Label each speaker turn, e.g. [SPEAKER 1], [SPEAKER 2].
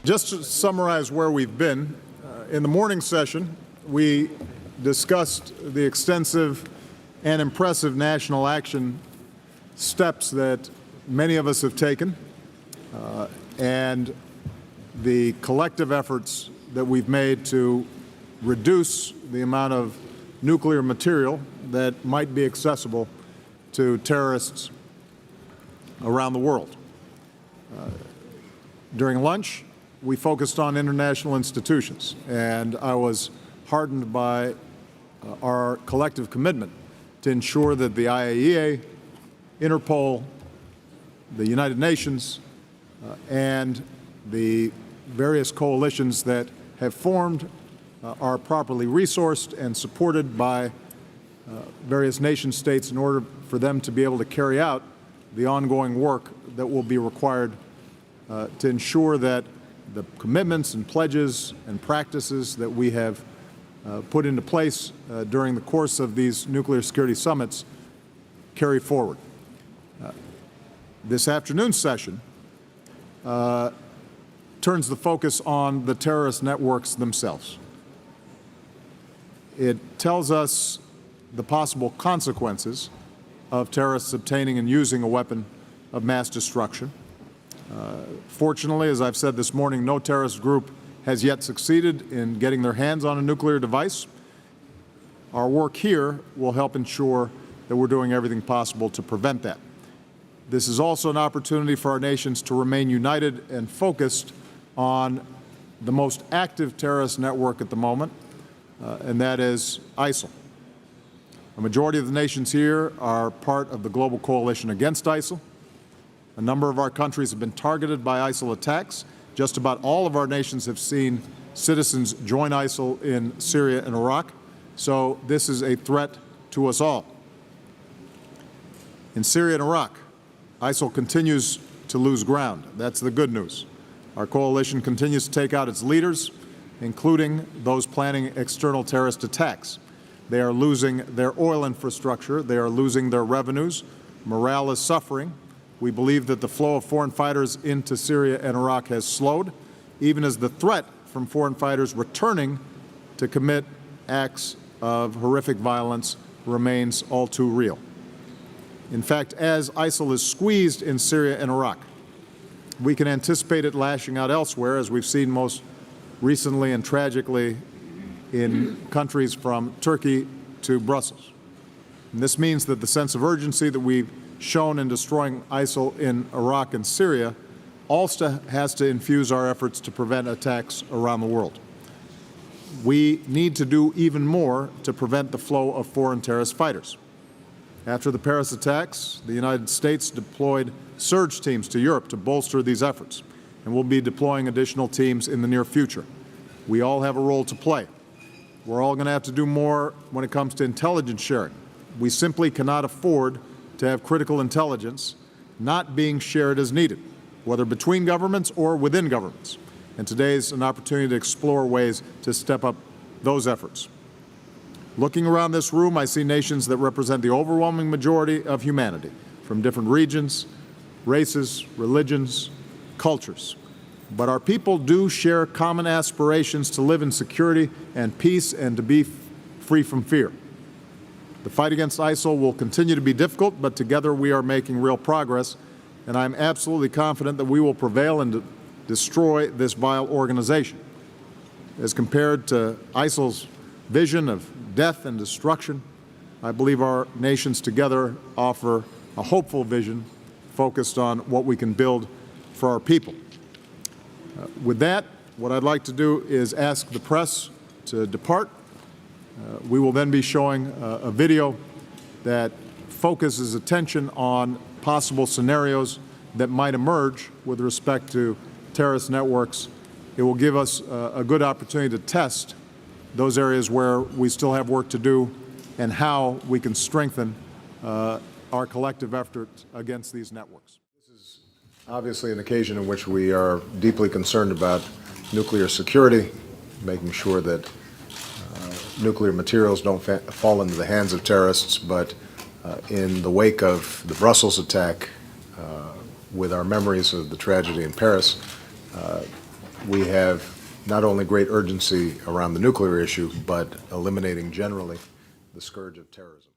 [SPEAKER 1] Just to summarize where we've been, in the morning session, we discussed the extensive and impressive national action steps that many of us have taken and the collective efforts that we've made to reduce the amount of nuclear material that might be accessible to terrorists around the world. During lunch, we focused on international institutions, and I was heartened by our collective commitment to ensure that the IAEA, Interpol, the United Nations, and the various coalitions that have formed are properly resourced and supported by various nation states in order for them to be able to carry out the ongoing work that will be required to ensure that the commitments and pledges and practices that we have put into place during the course of these nuclear security summits carry forward. This afternoon's session turns the focus on the terrorist networks themselves. It tells us the possible consequences of terrorists obtaining and using a weapon of mass destruction. Fortunately, as I've said this morning, no terrorist group has yet succeeded in getting their hands on a nuclear device. Our work here will help ensure that we're doing everything possible to prevent that. This is also an opportunity for our nations to remain united and focused on the most active terrorist network at the moment, and that is ISIL. A majority of the nations here are part of the global coalition against ISIL. A number of our countries have been targeted by ISIL attacks. Just about all of our nations have seen citizens join ISIL in Syria and Iraq. So this is a threat to us all. In Syria and Iraq, ISIL continues to lose ground. That's the good news. Our coalition continues to take out its leaders, including those planning external terrorist attacks. They are losing their oil infrastructure. They are losing their revenues. Morale is suffering. We believe that the flow of foreign fighters into Syria and Iraq has slowed, even as the threat from foreign fighters returning to commit acts of horrific violence remains all too real. In fact, as ISIL is squeezed in Syria and Iraq, we can anticipate it lashing out elsewhere, as we've seen most recently and tragically in countries from Turkey to Brussels. And this means that the sense of urgency that we've shown in destroying ISIL in Iraq and Syria also has to infuse our efforts to prevent attacks around the world. We need to do even more to prevent the flow of foreign terrorist fighters. After the Paris attacks, the United States deployed surge teams to Europe to bolster these efforts, and we'll be deploying additional teams in the near future. We all have a role to play. We're all going to have to do more when it comes to intelligence sharing. We simply cannot afford to have critical intelligence not being shared as needed, whether between governments or within governments. And today is an opportunity to explore ways to step up those efforts. Looking around this room, I see nations that represent the overwhelming majority of humanity from different regions, races, religions, cultures. But our people do share common aspirations to live in security and peace and to be free from fear. The fight against ISIL will continue to be difficult, but together we are making real progress, and I'm absolutely confident that we will prevail and destroy this vile organization. As compared to ISIL's vision of death and destruction, I believe our nations together offer a hopeful vision focused on what we can build for our people. With that, what I'd like to do is ask the press to depart. We will then be showing a video that focuses attention on possible scenarios that might emerge with respect to terrorist networks. It will give us a good opportunity to test those areas where we still have work to do and how we can strengthen our collective efforts against these networks. This is obviously an occasion in which we are deeply concerned about nuclear security, making sure that nuclear materials don't fall into the hands of terrorists, but in the wake of the Brussels attack, with our memories of the tragedy in Paris, we have not only great urgency around the nuclear issue, but eliminating generally the scourge of terrorism.